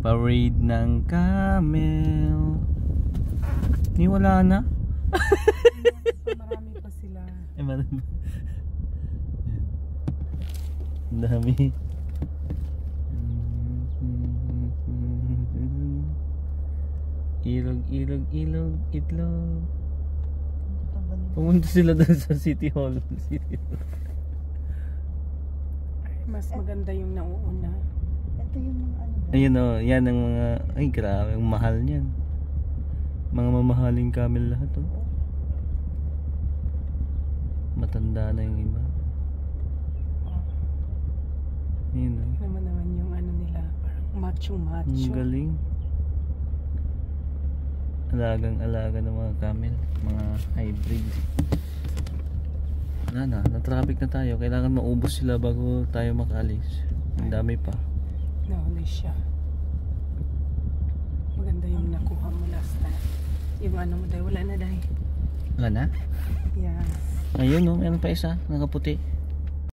Parade ng camel. Ni wala na. Marami pa sila. Ay, marami. Ang dami. Ilog, ilog, ilog, itlog. Pumunta sila doon sa City Hall. Mas maganda yung nauuna. Ito yung mga ano ba? Ayun o, yan ang mga, ay grabe, ang mahal niyan. Mga mamahaling camel lahat o. Matanda na yung iba. Ayun o. Naman yung ano nila, parang macho-macho. Ang galing. Alagang-alaga ng mga camel, mga hybrid. Wala na, na-traffic na tayo. Kailangan maubos sila bago tayo makaalis. Ang dami pa. Nauli siya. Maganda yung nakuha mo last time. Yung ano mo dahil, wala na dahil. Wala na? Yeah. Ayun o, meron pa isa, nakaputi.